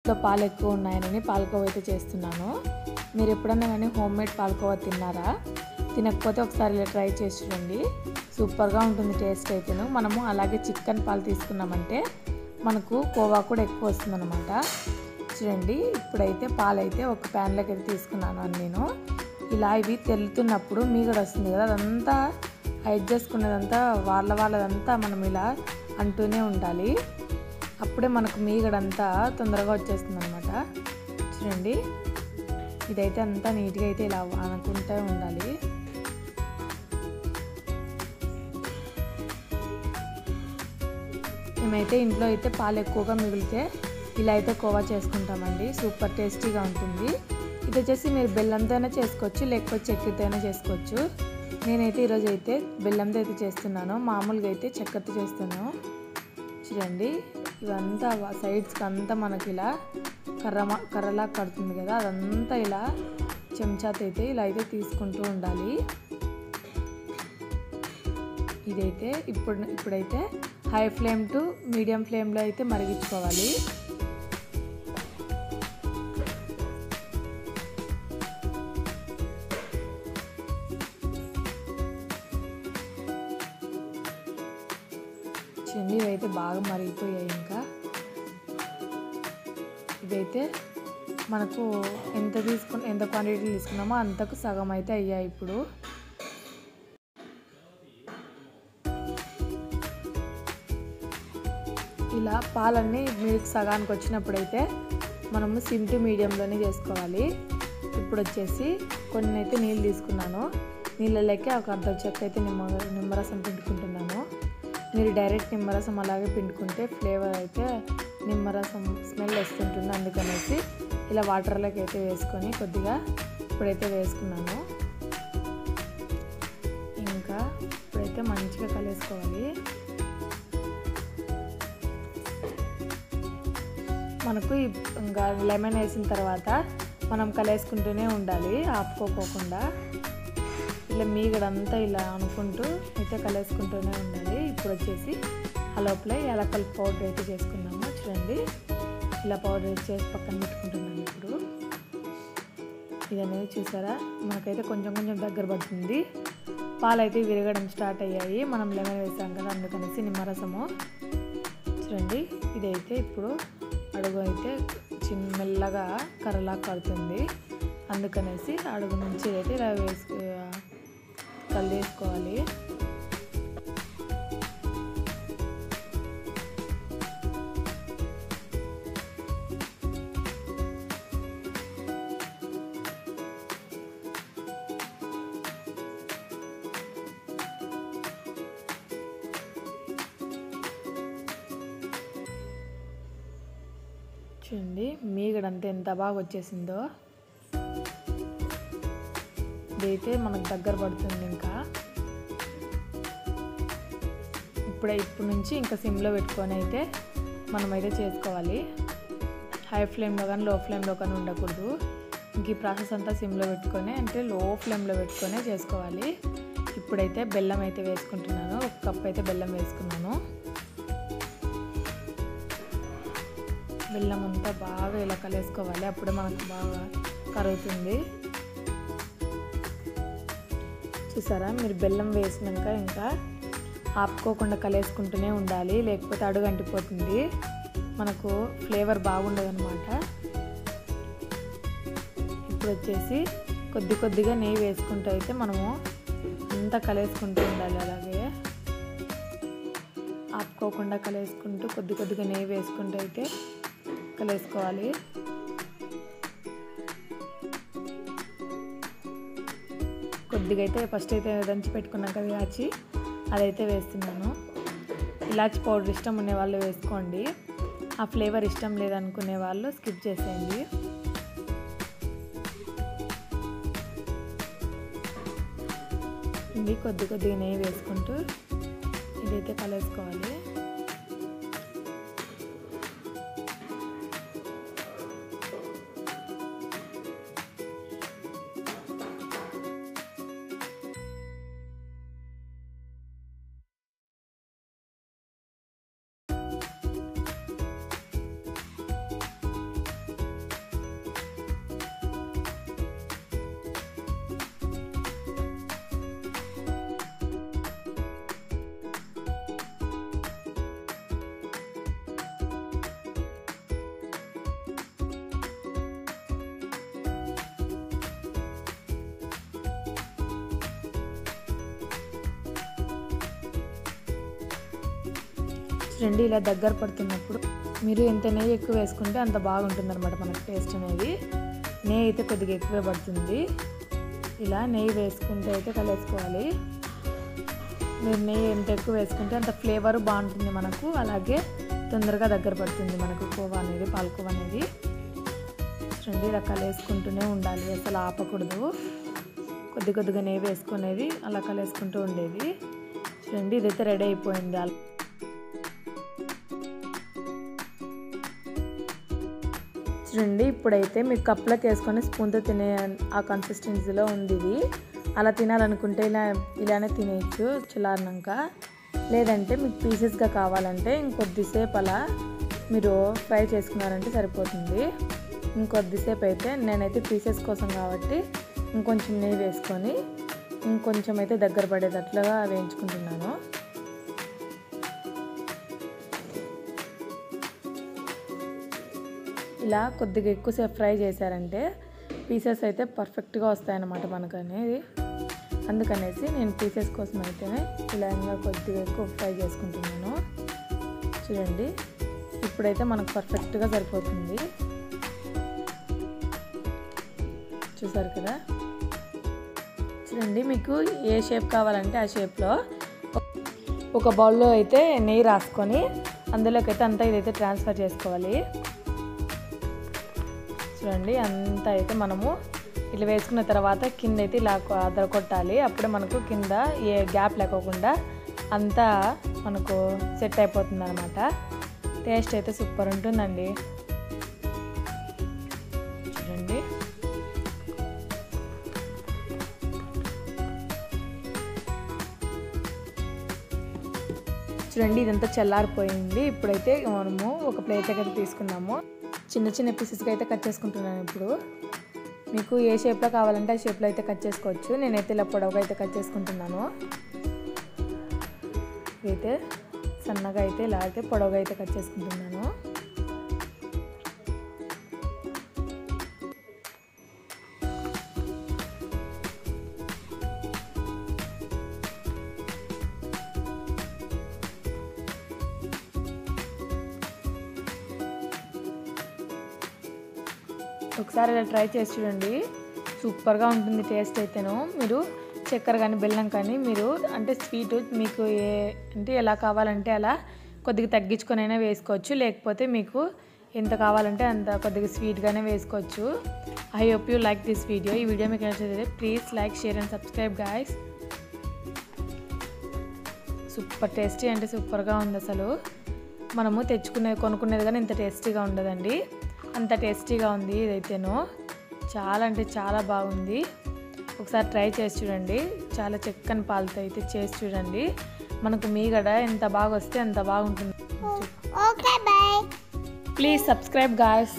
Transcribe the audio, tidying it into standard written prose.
ఇంట్లో పాలు ఎక్కువ ఉన్నాయని పాలకోవా అయితే చేస్తున్నాను. మీరు ఎప్పుడన్నా కానీ హోమ్మేడ్ పాలకోవా తిన్నారా? తినకపోతే ఒకసారి ఇలా ట్రై చేసి చూడండి. సూపర్గా ఉంటుంది టేస్ట్ అయితేను. మనము అలాగే చిక్కని పాలు తీసుకున్నామంటే మనకు కోవా కూడా ఎక్కువ వస్తుందన్నమాట. చూడండి, ఇప్పుడైతే పాలైతే ఒక ప్యాన్లోకి అయితే తీసుకున్నాను అని నేను. ఇలా ఇవి తెల్లుతున్నప్పుడు మీగడ వస్తుంది కదా, అదంతా హైడ్ చేసుకునేదంతా వాళ్ళదంతా మనం ఇలా అంటూనే ఉండాలి. అప్పుడే మనకు మీగడంతా తొందరగా వచ్చేస్తుంది అనమాట. చూడండి, ఇదైతే అంతా నీట్గా అయితే ఇలా అనుకుంటూ ఉండాలి. మేమైతే ఇంట్లో అయితే పాలు ఎక్కువగా మిగిలితే ఇలా అయితే కోవా చేసుకుంటామండి. సూపర్ టేస్టీగా ఉంటుంది. ఇది వచ్చేసి మీరు బెల్లంతో అయినా చేసుకోవచ్చు, లేకపోతే చక్కెరతో అయినా చేసుకోవచ్చు. నేనైతే ఈరోజు అయితే బెల్లంతో అయితే చేస్తున్నాను, మామూలుగా అయితే చక్కెరతో చేస్తాను. చూడండి, ఇవంతా సైడ్స్కి అంతా మనకి ఇలా కర్రలా కడుతుంది కదా, అదంతా ఇలా చెంచాతో అయితే ఇలా అయితే తీసుకుంటూ ఉండాలి. ఇదైతే ఇప్పుడైతే హై ఫ్లేమ్ టు మీడియం ఫ్లేమ్లో అయితే మరిగించుకోవాలి. చూడండి, ఇవైతే బాగా మరిగిపోయాయి. ఇంకా ఇదైతే మనకు ఎంత క్వాంటిటీ తీసుకున్నామో అంతకు సగం అయితే అయ్యాయి. ఇప్పుడు ఇలా పాలన్నీ మిల్క్ సగానికి వచ్చినప్పుడైతే మనము సిమ్ టు మీడియంలోనే చేసుకోవాలి. ఇప్పుడు వచ్చేసి కొన్ని అయితే నీళ్ళు తీసుకున్నాను. నీళ్ళలోకి ఒక అర్ధ చెక్క అయితే నిమ్మరసం పిండుకుంటున్నాను. మీరు డైరెక్ట్ నిమ్మరసం అలాగే పిండుకుంటే ఫ్లేవర్ అయితే నిమ్మరసం స్మెల్ వస్తుంటుంది. అందుకనేసి ఇలా వాటర్లోకి అయితే వేసుకొని కొద్దిగా ఇప్పుడైతే వేసుకున్నాను. ఇంకా ఇప్పుడైతే మంచిగా కలిపేసుకోవాలి. మనకు ఇంకా లెమన్ వేసిన తర్వాత మనం కలిపేసుకుంటూనే ఉండాలి, ఆపుకోకుండా. ఇలా మీగడంతా ఇలా అనుకుంటూ అయితే కలిపేసుకుంటూనే ఉండాలి. ఇప్పుడు వచ్చేసి ఆ లోపల యాలక్కల పౌడర్ అయితే చేసుకున్నాము. చూడండి, ఇలా పౌడర్ చేసి పక్కన పెట్టుకుంటున్నాను. ఇప్పుడు ఇది అనేది చూసారా, మనకైతే కొంచెం దగ్గర పడుతుంది. పాలు అయితే విరగడం స్టార్ట్ అయ్యాయి. మనం లెమన్ వేసాం కదా, అందుకనేసి నిమ్మరసము. చూడండి, ఇదైతే ఇప్పుడు అడుగు అయితే మెల్లగా కర్రలా కడుతుంది. అందుకనేసి అడుగు నుంచి అయితే ఇలా కలిపేసుకోవాలి. చూడండి, మీగడంతా ఎంత బాగా వచ్చేసిందో. ఇదైతే మనకు దగ్గర పడుతుంది. ఇంకా ఇప్పుడు నుంచి ఇంకా సిమ్లో పెట్టుకొని అయితే మనమైతే చేసుకోవాలి. హై ఫ్లేమ్లో కానీ లో ఫ్లేమ్లో కానీ ఉండకూడదు. ఇంక ఈ ప్రాసెస్ అంతా సిమ్లో పెట్టుకొని అంటే లో ఫ్లేమ్లో పెట్టుకొని చేసుకోవాలి. ఇప్పుడైతే బెల్లం అయితే వేసుకుంటున్నాను. ఒక కప్ అయితే బెల్లం వేసుకున్నాను. బెల్లం అంతా బాగా ఇలా కలిపేసుకోవాలి, అప్పుడే మనకు బాగా కరుగుతుంది. చూసారా, మీరు బెల్లం వేసినాక ఇంకా ఆపుకోకుండా కలిపేసుకుంటూనే ఉండాలి, లేకపోతే అడుగు అంటిపోతుంది, మనకు ఫ్లేవర్ బాగుండదు అనమాట. ఇప్పుడు వచ్చేసి కొద్దిగా నెయ్యి వేసుకుంటూ అయితే మనము అంతా కలిపేసుకుంటూ ఉండాలి. అలాగే ఆపుకోకుండా కలిపేసుకుంటూ కొద్దిగా నెయ్యి వేసుకుంటూ అయితే కలిపేసుకోవాలి. కొద్దిగా అయితే ఫస్ట్ అయితే దంచి పెట్టుకున్నాం కదా ఇలాచి, అదైతే వేస్తున్నాను. ఇలాచి పౌడర్ ఇష్టం ఉండే వాళ్ళు వేసుకోండి, ఆ ఫ్లేవర్ ఇష్టం లేదనుకునే వాళ్ళు స్కిప్ చేసేయండి. ఇది కొద్దిగా నెయ్యి వేసుకుంటూ ఇదైతే కలిపేసుకోవాలి. చూడండి ఇలా దగ్గర పడుతున్నప్పుడు మీరు ఎంత నెయ్యి ఎక్కువ వేసుకుంటే అంత బాగుంటుంది అనమాట మనకు టేస్ట్ అనేది. నెయ్యి అయితే కొద్దిగా ఎక్కువే పడుతుంది. ఇలా నెయ్యి వేసుకుంటే అయితే కలుపుకోవాలి. మీరు నెయ్యి ఎంత ఎక్కువ వేసుకుంటే అంత ఫ్లేవర్ బాగుంటుంది మనకు, అలాగే తొందరగా దగ్గర పడుతుంది మనకు కోవా అనేది, పాలకోవా అనేది. చూడండి ఇలా కలుపుకుంటూనే ఉండాలి, అసలు ఆపకూడదు. కొద్దిగా నెయ్యి వేసుకునేది అలా కలుపుకుంటూ ఉండేది. చూడండి ఇదైతే రెడీ అయిపోయింది. చూడండి ఇప్పుడైతే మీకు కప్లోకి వేసుకొని స్పూన్తో తినే ఆ కన్సిస్టెన్సీలో ఉంది ఇది. అలా తినాలనుకుంటే ఇలానే తినేయచ్చు చల్లారినాక. లేదంటే మీకు పీసెస్గా కావాలంటే ఇంకొద్దిసేపు అలా మీరు ఫ్రై చేసుకున్నారంటే సరిపోతుంది. ఇంకొద్దిసేపు అయితే నేనైతే పీసెస్ కోసం కాబట్టి ఇంకొంచెం నెయ్యి వేసుకొని ఇంకొంచెం అయితే దగ్గర పడేటట్లుగా వేయించుకుంటున్నాను. ఇలా కొద్దిగా ఎక్కువసేపు ఫ్రై చేశారంటే పీసెస్ అయితే పర్ఫెక్ట్గా వస్తాయన్నమాట మనకు అనేది. అందుకనేసి నేను పీసెస్ కోసం అయితేనే ఇలా కొద్దిగా ఎక్కువ ఫ్రై చేసుకుంటున్నాను. చూడండి ఇప్పుడైతే మనకు పర్ఫెక్ట్గా సరిపోతుంది. చూసారు కదా. చూడండి మీకు ఏ షేప్ కావాలంటే ఆ షేప్లో ఒక బౌల్లో అయితే నెయ్యి రాసుకొని అందులోకి అయితే అంతా ఇదైతే ట్రాన్స్ఫర్ చేసుకోవాలి. చూడండి అంతా అయితే మనము ఇలా వేసుకున్న తర్వాత కింద అయితే ఇలా అదరకొట్టాలి. అప్పుడే మనకు కింద ఏ గ్యాప్ లేకోకుండా అంతా మనకు సెట్ అయిపోతుంది అనమాట. టేస్ట్ అయితే సూపర్ ఉంటుందండి. చూడండి చూడండి ఇదంతా చల్లారిపోయింది. ఇప్పుడైతే మనము ఒక ప్లేట్ అయితే తీసుకున్నాము. చిన్న చిన్న పీసెస్గా అయితే కట్ చేసుకుంటున్నాను. ఇప్పుడు మీకు ఏ షేప్లో కావాలంటే ఆ షేప్లో అయితే కట్ చేసుకోవచ్చు. నేనైతే ఇలా పొడవుగా అయితే కట్ చేసుకుంటున్నాను. అయితే సన్నగా అయితే ఇలా అయితే పొడవుగా అయితే కట్ చేసుకుంటున్నాను. ఒకసారి ఇలా ట్రై చేసి చూడండి, సూపర్గా ఉంటుంది టేస్ట్ అయితేను. మీరు చక్కెర కానీ బెల్లం కానీ మీరు అంటే స్వీట్ మీకు అంటే ఎలా కావాలంటే అలా కొద్దిగా తగ్గించుకొని అయినా వేసుకోవచ్చు. లేకపోతే మీకు ఎంత కావాలంటే అంత కొద్దిగా స్వీట్గానే వేసుకోవచ్చు. I hope you like this video. ఈ వీడియో మీకు నచ్చితే please like, share and subscribe guys. Super tasty అంటే సూపర్గా ఉంది. అసలు మనము కొనుక్కునేది కానీ ఇంత టేస్టీగా ఉండదండి. అంత టేస్టీగా ఉంది ఇదైతేను. చాలా అంటే చాలా బాగుంది. ఒకసారి ట్రై చేసి చూడండి. చాలా చక్కని పాలతో అయితే చేసి చూడండి. మనకు మీగడ ఎంత బాగా వస్తే అంత బాగుంటుంది. Please subscribe guys.